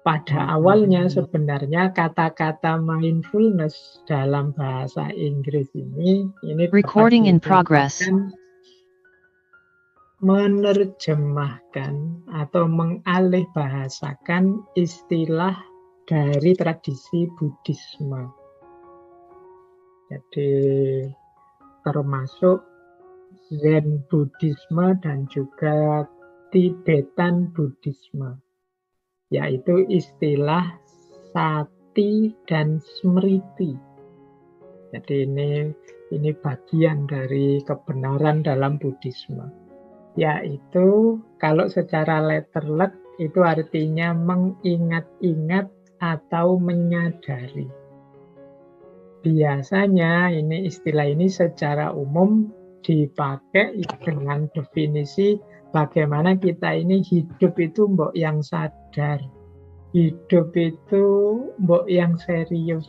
pada awalnya sebenarnya kata-kata mindfulness dalam bahasa Inggris ini Recording in progress. menerjemahkan atau mengalih bahasakan istilah dari tradisi Buddhisme. Jadi termasuk Zen Buddhisme dan juga Tibetan Buddhisme, yaitu istilah sati dan smriti. Jadi ini bagian dari kebenaran dalam Buddhisme, yaitu kalau secara letterlek itu artinya mengingat-ingat atau menyadari. Biasanya istilah ini secara umum dipakai dengan definisi bagaimana kita ini hidup itu mbok yang sadar, hidup itu mbok yang serius,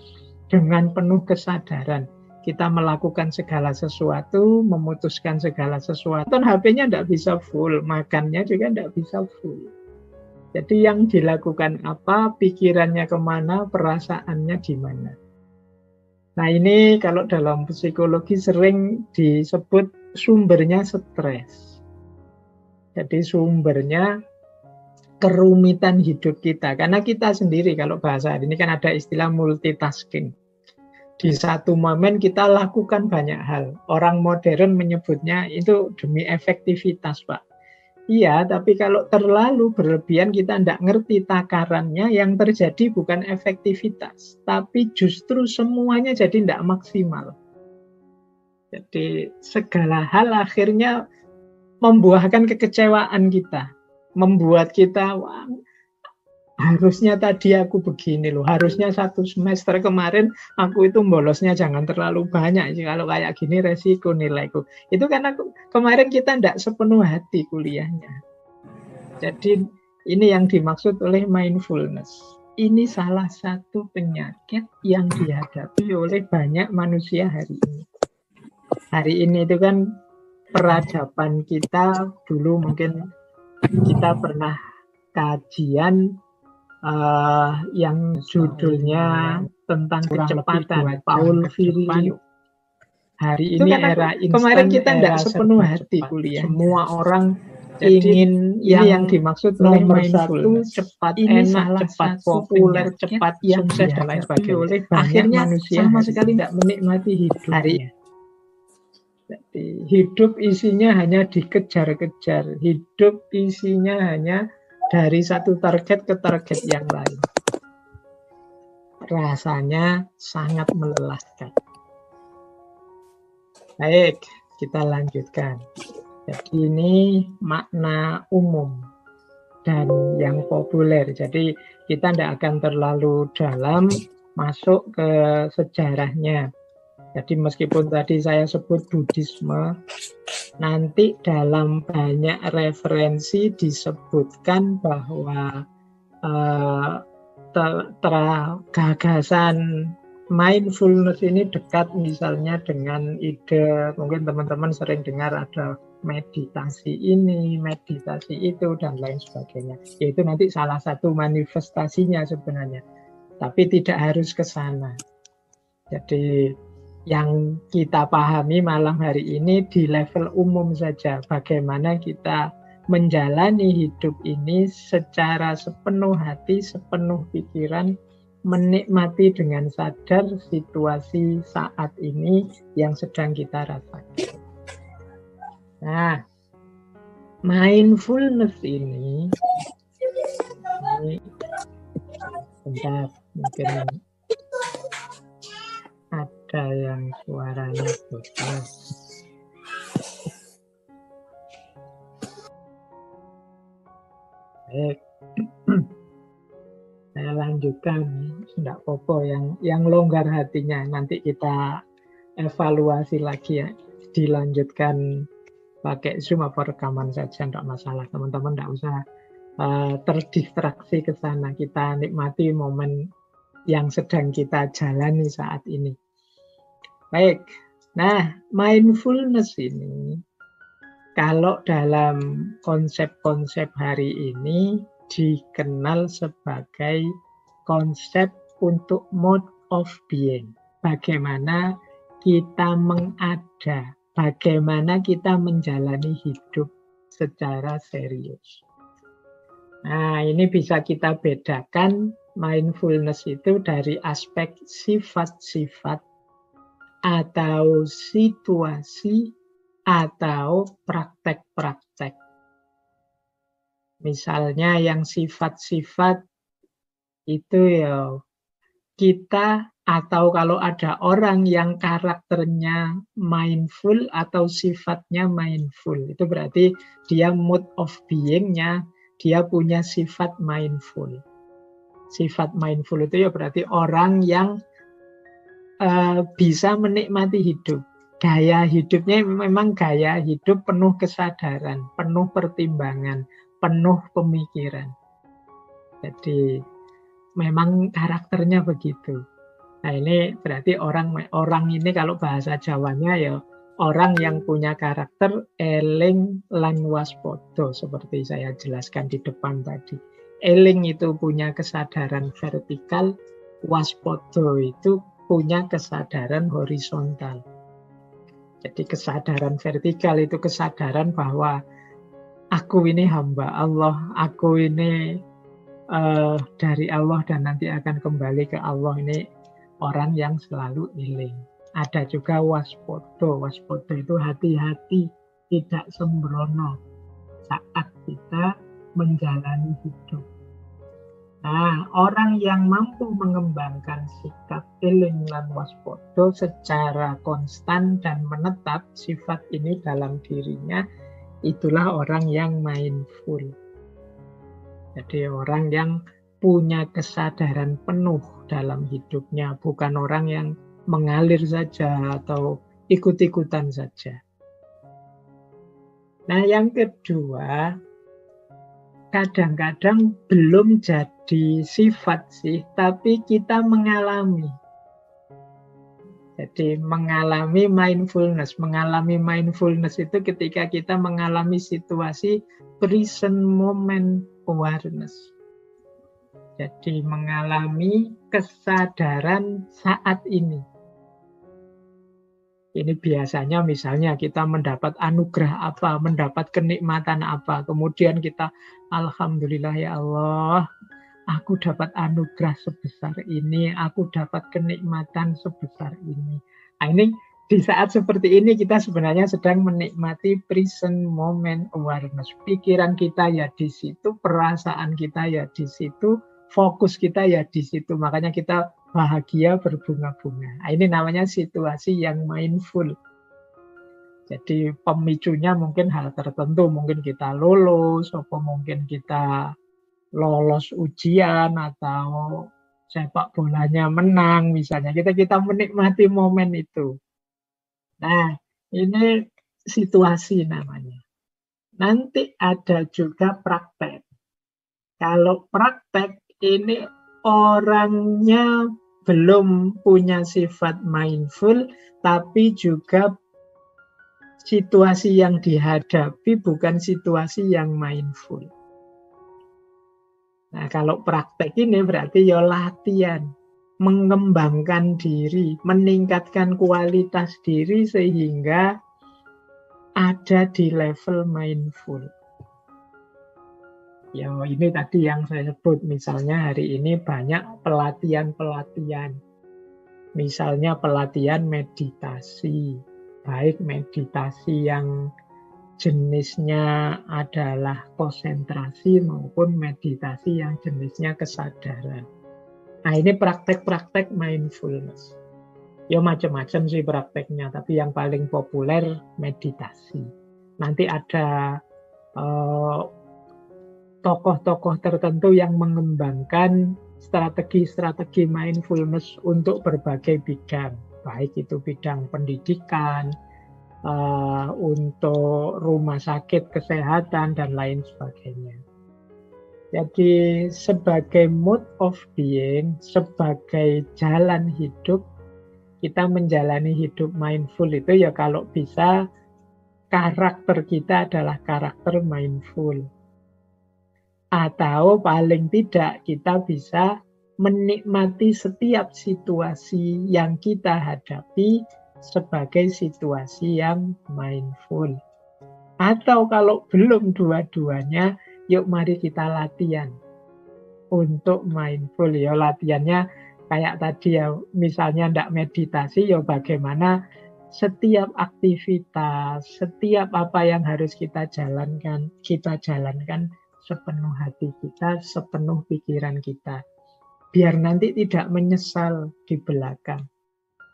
dengan penuh kesadaran. Kita melakukan segala sesuatu, memutuskan segala sesuatu. HP-nya tidak bisa full, makannya juga tidak bisa full. Jadi yang dilakukan apa, pikirannya kemana, perasaannya di mana. Nah ini kalau dalam psikologi sering disebut sumbernya stres. Jadi sumbernya kerumitan hidup kita. Karena kita sendiri kalau bahasa ini kan ada istilah multitasking. Di satu momen kita lakukan banyak hal. Orang modern menyebutnya itu demi efektivitas, Pak. Iya, tapi kalau terlalu berlebihan kita tidak ngerti takarannya, yang terjadi bukan efektivitas, tapi justru semuanya jadi tidak maksimal. Jadi segala hal akhirnya membuahkan kekecewaan kita, membuat kita, wah, harusnya tadi aku begini loh, harusnya satu semester kemarin aku itu bolosnya jangan terlalu banyak, kalau kayak gini resiko nilaiku. Itu karena kemarin kita tidak sepenuh hati kuliahnya. Jadi ini yang dimaksud oleh mindfulness. Ini salah satu penyakit yang dihadapi oleh banyak manusia hari ini. Hari ini itu kan peradaban kita, dulu mungkin kita pernah kajian yang judulnya tentang kecepatan, Paul Virilio. Hari ini era instan, kemarin kita tidak sepenuh hati kuliah. Semua orang ingin yang dimaksud nomor satu, cepat enak, cepat populer, cepat sukses dan lain sebagainya. Akhirnya manusia sama sekali tidak menikmati hidupnya. Jadi hidup isinya hanya dikejar-kejar, hidup isinya hanya dari satu target ke target yang lain. Rasanya sangat melelahkan. Baik, kita lanjutkan. Jadi ini makna umum dan yang populer. Jadi kita tidak akan terlalu dalam masuk ke sejarahnya. Jadi meskipun tadi saya sebut Buddhisme, nanti dalam banyak referensi disebutkan bahwa gagasan mindfulness ini dekat misalnya dengan ide, mungkin teman-teman sering dengar ada meditasi ini, meditasi itu, dan lain sebagainya. Itu nanti salah satu manifestasinya sebenarnya. Tapi tidak harus ke sana. Jadi yang kita pahami malam hari ini di level umum saja, bagaimana kita menjalani hidup ini secara sepenuh hati, sepenuh pikiran, menikmati dengan sadar situasi saat ini yang sedang kita rasakan. Nah, mindfulness ini bentar, mungkin ada yang suaranya bocor. Baik, saya lanjutkan. Tidak apa-apa yang longgar hatinya. Nanti kita evaluasi lagi ya. Dilanjutkan pakai Zoom atau rekaman saja, tidak masalah. Teman-teman tidak usah terdistraksi ke sana. Kita nikmati momen yang sedang kita jalani saat ini. Baik, nah mindfulness ini kalau dalam konsep-konsep hari ini dikenal sebagai konsep untuk mode of being. Bagaimana kita mengada, bagaimana kita menjalani hidup secara serius. Nah, ini bisa kita bedakan mindfulness itu dari aspek sifat-sifat atau situasi atau praktek-praktek. Misalnya yang sifat-sifat itu ya kita, atau kalau ada orang yang karakternya mindful atau sifatnya mindful, itu berarti dia mode of being-nya, dia punya sifat mindful. Sifat mindful itu ya berarti orang yang bisa menikmati hidup. Gaya hidupnya memang gaya hidup penuh kesadaran, penuh pertimbangan, penuh pemikiran. Jadi memang karakternya begitu. Nah, ini berarti orang ini kalau bahasa Jawanya ya orang yang punya karakter eling lan waspodo, seperti saya jelaskan di depan tadi. Eling itu punya kesadaran vertikal, waspodo itu punya kesadaran horizontal. Jadi kesadaran vertikal itu kesadaran bahwa aku ini hamba Allah, aku ini dari Allah dan nanti akan kembali ke Allah. Ini orang yang selalu eling. Ada juga waspodo. Waspodo itu hati-hati, tidak sembrono saat kita menjalani hidup. Nah, orang yang mampu mengembangkan sikap eling lan waspodo secara konstan dan menetap sifat ini dalam dirinya, itulah orang yang mindful. Jadi orang yang punya kesadaran penuh dalam hidupnya, bukan orang yang mengalir saja atau ikut-ikutan saja. Nah, yang kedua, kadang-kadang belum jadi sifat sih, tapi kita mengalami. Jadi mengalami mindfulness. Mengalami mindfulness itu ketika kita mengalami situasi present moment awareness. Jadi mengalami kesadaran saat ini. Ini biasanya misalnya kita mendapat anugerah apa, mendapat kenikmatan apa. Kemudian kita, alhamdulillah ya Allah, aku dapat anugerah sebesar ini, aku dapat kenikmatan sebesar ini. Nah, ini di saat seperti ini kita sebenarnya sedang menikmati present moment awareness. Pikiran kita ya di situ, perasaan kita ya di situ, fokus kita ya di situ. Makanya kita bahagia berbunga-bunga. Nah, ini namanya situasi yang mindful. Jadi pemicunya mungkin hal tertentu, mungkin kita lulus, atau mungkin kita lolos ujian, atau sepak bolanya menang misalnya. Kita menikmati momen itu. Nah, ini situasi namanya. Nanti ada juga praktek. Kalau praktek ini orangnya belum punya sifat mindful, tapi juga situasi yang dihadapi bukan situasi yang mindful. Nah, kalau praktek ini berarti ya latihan, mengembangkan diri, meningkatkan kualitas diri sehingga ada di level mindful. Ya, ini tadi yang saya sebut, misalnya hari ini banyak pelatihan-pelatihan. Misalnya pelatihan meditasi, baik meditasi yang jenisnya adalah konsentrasi maupun meditasi yang jenisnya kesadaran. Nah, ini praktek-praktek mindfulness. Ya macam-macam sih prakteknya, tapi yang paling populer meditasi. Nanti ada tokoh-tokoh tertentu yang mengembangkan strategi-strategi mindfulness untuk berbagai bidang, baik itu bidang pendidikan, untuk rumah sakit, kesehatan, dan lain sebagainya. Jadi sebagai mode of being, sebagai jalan hidup, kita menjalani hidup mindful itu ya kalau bisa karakter kita adalah karakter mindful. Atau paling tidak kita bisa menikmati setiap situasi yang kita hadapi sebagai situasi yang mindful. Atau kalau belum dua-duanya, yuk mari kita latihan untuk mindful. Ya latihannya kayak tadi ya, misalnya ndak meditasi, ya bagaimana setiap aktivitas, setiap apa yang harus kita jalankan sepenuh hati kita, sepenuh pikiran kita. Biar nanti tidak menyesal di belakang.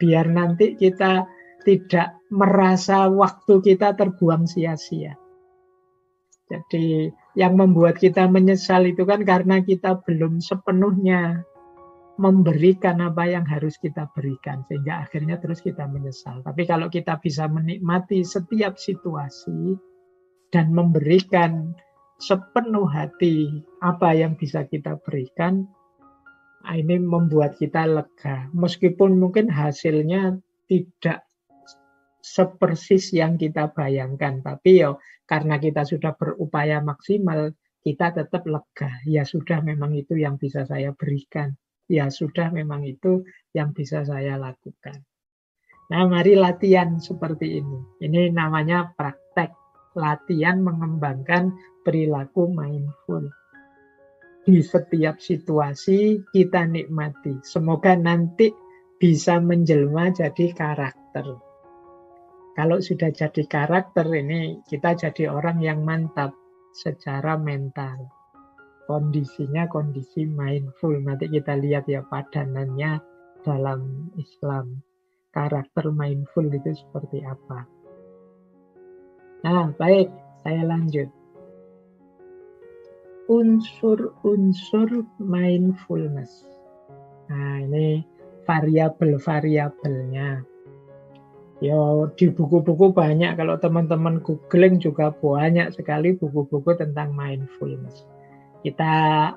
Biar nanti kita tidak merasa waktu kita terbuang sia-sia. Jadi yang membuat kita menyesal itu kan karena kita belum sepenuhnya memberikan apa yang harus kita berikan. Sehingga akhirnya terus kita menyesal. Tapi kalau kita bisa menikmati setiap situasi dan memberikan sepenuh hati apa yang bisa kita berikan, ini membuat kita lega. Meskipun mungkin hasilnya tidak sepersis yang kita bayangkan. Tapi ya karena kita sudah berupaya maksimal, kita tetap lega. Ya sudah, memang itu yang bisa saya berikan. Ya sudah, memang itu yang bisa saya lakukan. Nah, mari latihan seperti ini. Ini namanya praktek. Latihan mengembangkan perilaku mindful. Di setiap situasi kita nikmati. Semoga nanti bisa menjelma jadi karakter. Kalau sudah jadi karakter ini, kita jadi orang yang mantap secara mental. Kondisinya kondisi mindful. Nanti kita lihat ya padanannya dalam Islam. Karakter mindful itu seperti apa. Nah, baik, saya lanjut. Unsur-unsur mindfulness. Nah, ini variabel-variabelnya. Ya, di buku-buku banyak. Kalau teman-teman googling juga banyak sekali buku-buku tentang mindfulness. Kita